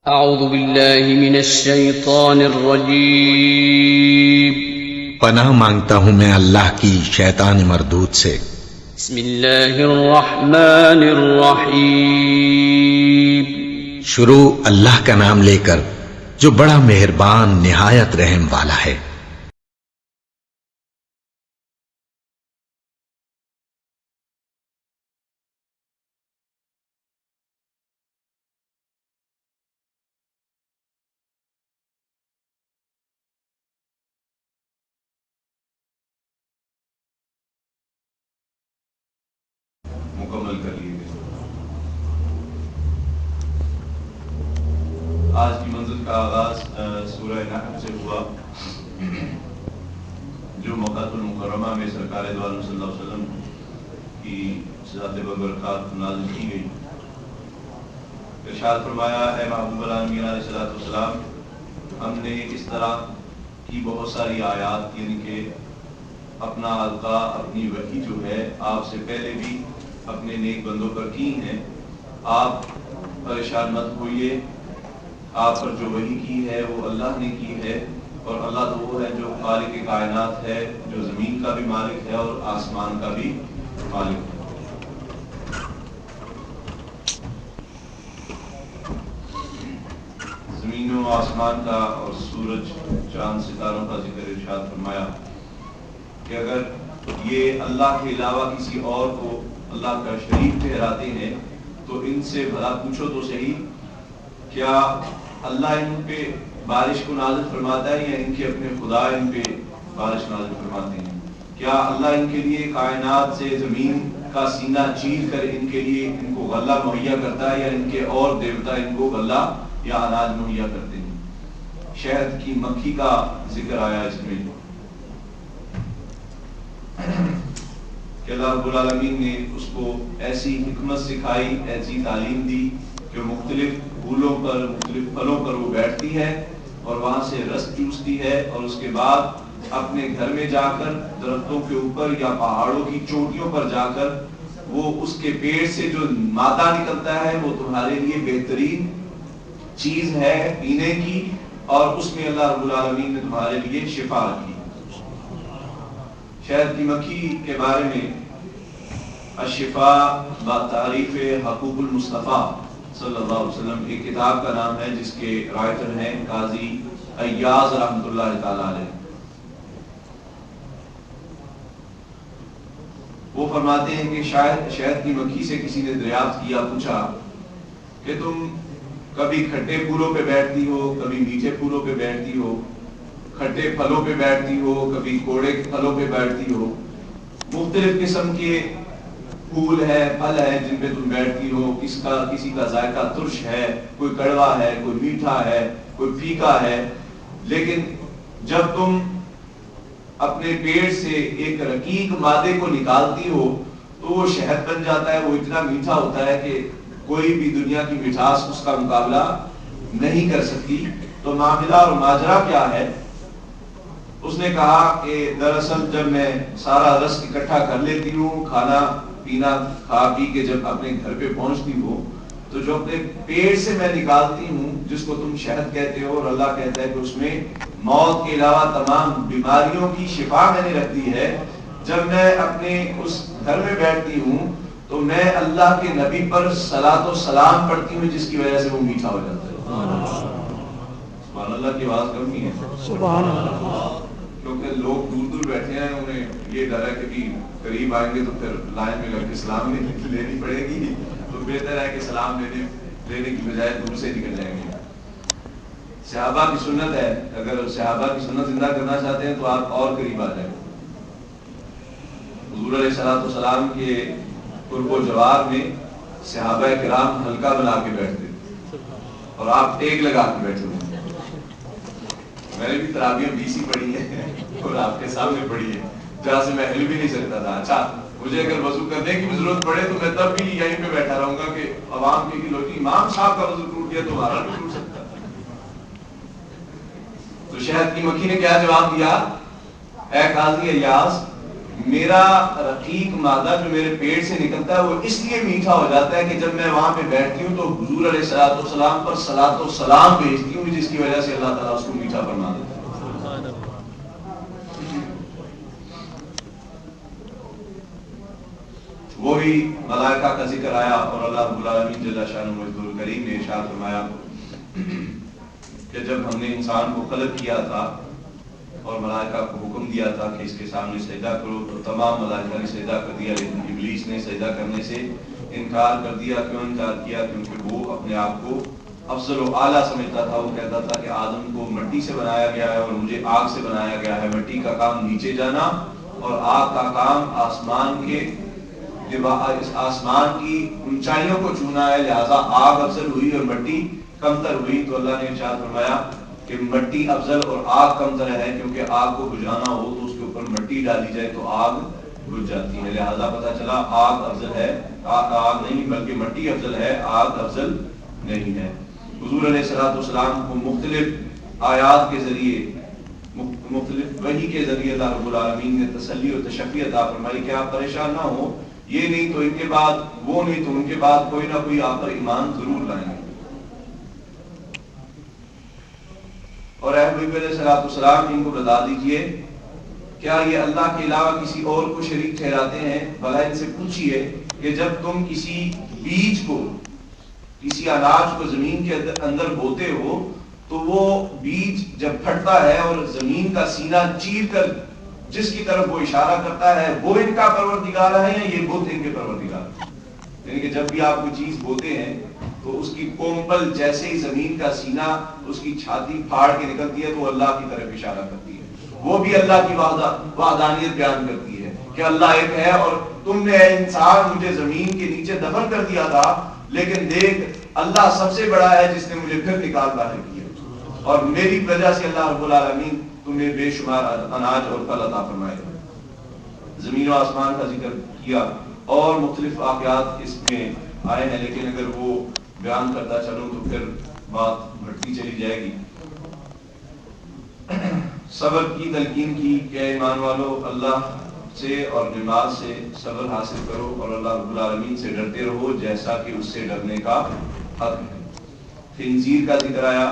اعوذ باللہ من الشیطان الرجیم پناہ مانگتا ہوں میں اللہ کی شیطان مردود سے۔ بسم اللہ الرحمن الرحیم شروع اللہ کا نام لے کر جو بڑا مہربان نہایت رحم والا ہے۔ مکمل کر لیے گئے۔ آج کی منزل کا آغاز سورہ نحل سے ہوا جو مکہ المکرمہ میں سرکار دو عالم صلی اللہ علیہ وسلم کی ذات ببرکات نازل کی گئی۔ ارشاد فرمایا، اے محبوب العالمین علیہ السلام، ہم نے اس طرح کی بہت ساری آیات یعنی کہ اپنا القاء اپنی وحی جو ہے آپ سے پہلے بھی اپنے نیک بندوں پر کی ہیں، آپ پریشان مت ہوئیے۔ آپ پر جو وحی کی ہے وہ اللہ نے کی ہے، اور اللہ تو وہ ہے جو خالق کائنات ہے، جو زمین کا بھی مالک ہے اور آسمان کا بھی مالک ہے۔ زمین و آسمان کا اور سورج چاند ستاروں کا ذکر ارشاد فرمایا کہ اگر یہ اللہ کے علاوہ کسی اور کو اللہ کا شریک ٹھہراتے ہیں تو ان سے بھلا پوچھو تو صحیح، کیا اللہ ان پہ بارش کو نازل فرماتا ہے یا ان کے اپنے خدا ان پہ بارش نازل فرماتے ہیں؟ کیا اللہ ان کے لیے کائنات سے زمین کا سینہ چیر کر ان کے لیے ان کو غلہ مہیا کرتا ہے یا ان کے اور دیوتا ان کو غلہ یا اناج مہیا کرتے ہیں؟ شہد کی مکھی کا ذکر آیا اس میں کہ اللہ رب العالمین نے اس کو ایسی حکمت سکھائی، ایسی تعلیم دی کہ مختلف پھولوں پر مختلف پھلوں پر وہ بیٹھتی ہے اور وہاں سے رس چوستی ہے، اور اس کے بعد اپنے گھر میں جا کر درختوں کے اوپر یا پہاڑوں کی چوٹیوں پر جا کر وہ اس کے پیٹ سے جو مادہ نکلتا ہے وہ تمہارے لیے بہترین چیز ہے پینے کی، اور اس میں اللہ رب العالمین نے تمہارے لیے شفا رکھی۔ شہد کی مکھی کے بارے میں الشفاء بتعریف حقوق المصطفیٰ صلی اللہ علیہ وسلم ایک کتاب کا نام ہے جس کے رائٹر ہیں قاضی ایاز رحمۃ اللہ تعالی علیہ۔ وہ فرماتے ہیں کہ شہد کی مکھی سے کسی نے دریافت کیا، پوچھا کہ تم کبھی کھٹے پھولوں پہ بیٹھتی ہو، کبھی میٹھے پھولوں پہ بیٹھتی ہو، کھٹے پھلوں پہ بیٹھتی ہو، کبھی کوڑے پھلوں پہ بیٹھتی ہو، مختلف قسم کے پھول ہے، پھل ہے جن پہ تم بیٹھتی ہو، کسی کا ذائقہ ترش ہے، کوئی کڑوا ہے، کوئی میٹھا ہے، کوئی پھیکا ہے، لیکن جب تم اپنے پیٹ سے ایک رقیق مادے کو نکالتی ہو تو وہ شہد بن جاتا ہے۔ وہ اتنا میٹھا ہوتا ہے کہ کوئی بھی دنیا کی مٹھاس اس کا مقابلہ نہیں کر سکتی۔ تو معاملہ اور ماجرا کیا ہے؟ اس نے کہا کہ دراصل جب میں سارا رس اکٹھا کر لیتی ہوں، کھانا پینا کھا پی کے جب اپنے گھر پہ پہنچتی ہوں تو جو اپنے پیٹ سے میں نکالتی ہوں جس کو تم شہد کہتے ہو، اور اللہ کہتا ہے کہ اس میں موت کے علاوہ تمام بیماریوں کی شفا میں نے رکھ دی ہے، جب میں اپنے اس گھر میں بیٹھتی ہوں تو میں اللہ کے نبی پر صلاۃ و سلام پڑھتی ہوں جس کی وجہ سے وہ میٹھا ہو جاتا ہے۔ سبحان اللہ کی آواز کم نہیں ہے، سبحان اللہ۔ کیونکہ لوگ دور دور بیٹھے ہیں، انہیں یہ ڈر ہے کہ بھی قریب آئیں گے تو پھر لائن میں لگ کے سلام لینی پڑے گی، تو بہتر ہے کہ سلام لینے کی بجائے دور سے نکل جائیں گے۔ صحابہ کی سنت ہے، اگر صحابہ کی سنت زندہ کرنا چاہتے ہیں تو آپ اور قریب آ جائیں۔ حضور علیہ الصلوۃ والسلام کے قرب و جوار میں صحابہ کرام حلقہ بنا کے بیٹھتے اور آپ ٹیک لگا کے بیٹھے ہوئے۔ میں نے بھی تراویح 20 ہی پڑھی ہے اور آپ کے سامنے پڑھی ہے جہاں سے میں ہل بھی نہیں سکتا تھا۔ اچھا، مجھے اگر وضو کرنے کی بھی ضرورت پڑے تو میں تب بھی یہیں پہ بیٹھا رہوں گا کہ عوام کی لوٹی امام صاحب کا وضو ٹوٹ گیا تو ہمارا بھی ٹوٹ سکتا ہے۔ تو شہد کی مکھی نے کیا جواب دیا؟ اے قاضی ایاز، میرا رقیق مادہ جو میرے پیٹ سے نکلتا ہے وہ اس لیے میٹھا ہو جاتا ہے کہ جب میں وہاں پہ بیٹھتی ہوں تو حضور علیہ الصلوۃ والسلام پر صلاۃ و سلام بھیجتی ہوں، جس کی وجہ سے اللہ تعالیٰ اس کو میٹھا فرما دیتا ہے۔ وہی ملائکہ کا ذکر آیا اور اللہ رب العالمین جل شانہ الکریم نے ارشاد فرمایا کہ جب ہم نے انسان کو خلق کیا تھا اور ملائکہ کو حکم دیا تھا کہ اس کے سامنے سجدہ کرو، تو تمام ملائکہ نے سجدہ کر دیا، لیکن ابلیس نے سجدہ کرنے سے انکار کر دیا۔ کیوں انکار کیا؟ کیونکہ وہ اپنے آپ کو افضل و اعلیٰ سمجھتا تھا۔ وہ کہتا تھا کہ آدم کو مٹی سے بنایا گیا ہے اور مجھے آگ سے بنایا گیا ہے، مٹی کا کام نیچے جانا اور آگ کا کام آسمان کے آسمان کی اونچائیوں کو چھونا ہے، لہذا آگ افضل ہوئی اور مٹی کمتر ہوئی۔ تو اللہ نے ارشاد فرمایا کہ مٹی افضل اور آگ کمتر ہے، کیونکہ آگ کو بجھانا ہو تو اس کے اوپر مٹی ڈالی جائے تو آگ بجھ جاتی ہے، لہذا پتہ چلا آگ افضل ہے، آگ نہیں بلکہ مٹی افضل ہے، آگ افضل نہیں ہے۔ حضور علیہ الصلوۃ والسلام کو مختلف آیات کے ذریعے، مختلف وحی کے ذریعے اللہ رب العالمین نے تسلی اور تشفی عطا فرمائی کہ آپ پریشان نہ ہو، یہ نہیں تو ان کے بعد وہ نہیں تو ان کے بعد کوئی نہ کوئی آپ پر ایمان ضرور لائیں گے۔ اور اے حبیب علیہ الصلوۃ والسلام ان کو بتا دیجئے کیا یہ اللہ کے علاوہ کسی اور کو شریک ٹھہراتے ہیں؟ بھلا ان سے پوچھئے کہ جب تم کسی بیج کو، کسی اناج کو زمین کے اندر بوتے ہو تو وہ بیج جب پھٹتا ہے اور زمین کا سینہ چیر کر جس کی طرف وہ اشارہ کرتا ہے وہ ان کا پروردگار ہے یا یہ بت ان کے پروردگار ہے؟ یعنی کہ جب بھی آپ کوئی چیز بوتے ہیں تو اس کی کومپل جیسے ہی زمین کا سینہ اس کی چھاتی پھاڑ کے نکلتی ہے تو اللہ کی طرف اشارہ کرتی ہے، وہ بھی اللہ کی وحدانیت بیان کرتی ہے کہ اللہ ایک ہے۔ اور تم نے اے انسان مجھے زمین کے نیچے دفن کر دیا تھا، لیکن دیکھ اللہ سب سے بڑا ہے جس نے مجھے پھر نکال باہر کیا، اور میری وجہ سے اللہ رب العالمین تمہیں بے شمار اناج اور پھل عطا فرمائے۔ زمین و آسمان کا ذکر کیا اور مختلف واقعات اس میں آئے ہیں، لیکن اگر وہ بیان کرتا چلوں تو پھر بات بڑھتی چلی جائے گی۔ صبر کی تلقین کی کہ ایمان والو اللہ سے اور نماز سے صبر حاصل کرو اور اللہ رب العالمین سے ڈرتے رہو جیسا کہ اس سے ڈرنے کا حق ہے۔ خنزیر کا ذکر آیا،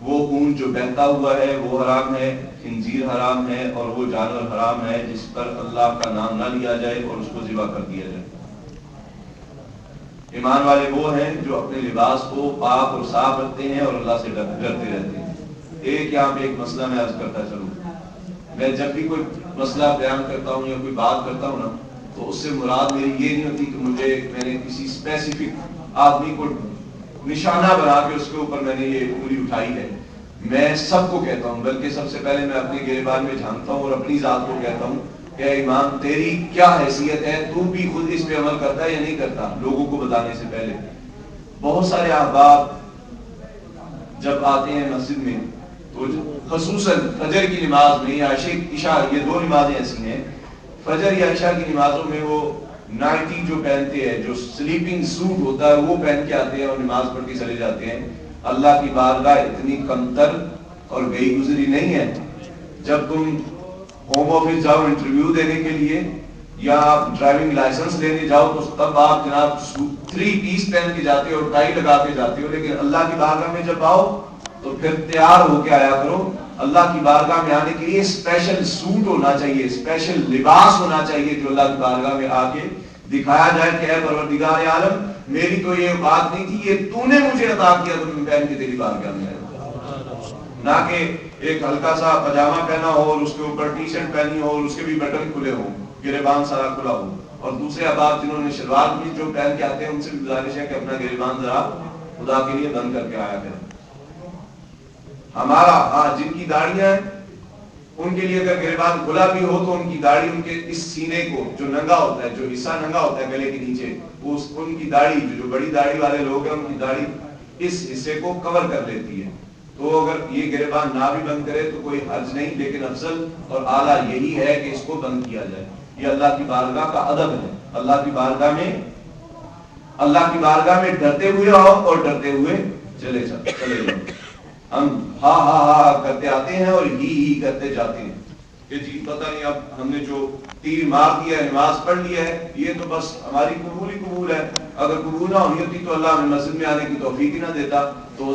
وہ خون جو بہتا ہوا ہے وہ حرام ہے، خنزیر حرام ہے، اور وہ جانور حرام ہے جس پر اللہ کا نام نہ لیا جائے اور اس کو ذبح کر دیا جائے۔ ایمان والے وہ ہیں جو اپنے لباس کو پاک اور صاف رکھتے ہیں اور اللہ سے ڈرتے رہتے ہیں۔ ایک یہاں پہ ایک مسئلہ میں عرض کرتا چلوں، میں جب بھی کوئی مسئلہ بیان کرتا ہوں یا کوئی بات کرتا ہوں نا تو اس سے مراد میری یہ نہیں ہوتی کہ میں نے کسی اسپیسیفک آدمی کو نشانہ بنا کے اس کے اوپر میں نے یہ انگلی اٹھائی ہے۔ میں سب کو کہتا ہوں، بلکہ سب سے پہلے میں اپنے گریبان میں جھانکتا ہوں اور اپنی ذات کو کہتا ہوں کہ ایمان تیری کیا حیثیت ہے، تو بھی خود اس پہ عمل کرتا ہے یا نہیں کرتا، لوگوں کو بتانے سے پہلے۔ بہت سارے احباب جب آتے ہیں مسجد میں تو خصوصاً فجر کی نماز میں یا عشاء، یہ دو نمازیں ایسی ہیں، فجر یا عشاء کی نمازوں میں وہ نائٹی جو پہنتے ہیں، جو سلیپنگ سوٹ ہوتا ہے وہ پہن کے آتے ہیں اور نماز پڑھ کے چلے جاتے ہیں۔ اللہ کی بارگاہ اتنی کمتر اور گئی گزری نہیں ہے۔ جب تم ہوم آفس جاؤ انٹرویو دینے کے لیے یا ڈرائیونگ لائسنس لینے جاؤ تو تب آپ جناب 3 پیس پہن کے جاتے ہو اور ٹائی لگا کے جاتے ہو، لیکن اللہ کی بارگاہ میں جب آؤ تو پھر تیار ہو کے آیا کرو۔ اللہ کی بارگاہ میں آنے کے لیے اسپیشل سوٹ ہونا چاہیے، اسپیشل لباس ہونا چاہیے جو اللہ کی بارگاہ میں آ کے دکھایا جائے کہ اے پروردگار عالم، میری تو یہ بات نہیں تھی، یہ تو نے مجھے عطا کیا تو میں پہن کے تیری بارگاہ میں آیا، نہ کہ ایک ہلکا سا پاجامہ پہنا ہو اور اس کے اوپر ٹی شرٹ پہنی ہو اور اس کے بھی بٹن کھلے ہو، گریبان سارا کھلا ہو۔ اور دوسرے احباب جنہوں نے شلوار بھی جو پہن کے آتے ہیں ان سے بھی گزارش ہے کہ اپنا گریبان ذرا خدا کے لیے بند کر کے آیا کریں۔ ہمارا جن کی داڑیاں ہیں ان کے لیے اگر گریبان کھلا بھی ہو تو ان کی داڑھی ان کے اس سینے کو جو ننگا ہوتا ہے، جو حصہ ننگا ہوتا ہے گلے کے نیچے، ان کی داڑھی جو بڑی داڑھی والے لوگ ہیں ان کی داڑھی اس حصے کو کور کر لیتی ہے۔ تو اگر یہ گریبان نہ بھی بند کرے تو کوئی حرج نہیں، لیکن افضل اور اعلیٰ یہی ہے کہ اس کو بند کیا جائے۔ یہ اللہ کی بارگاہ کا ادب ہے۔ اللہ کی بارگاہ میں ڈرتے ہوئے آؤ اور ڈرتے ہوئے چلے جاؤ۔ ہم ہا ہا ہا کرتے آتے ہیں اور ہی کرتے جاتے ہیں، کہ جی پتہ نہیں اب ہم نے جو تیر مار دیا ہے، نماز پڑھ لیا ہے، یہ تو بس ہماری قبول ہی قبول ہے، اگر قبول نہ ہونی ہوتی تو اللہ ہمیں مسجد میں آنے کی توفیق ہی نہ دیتا. تو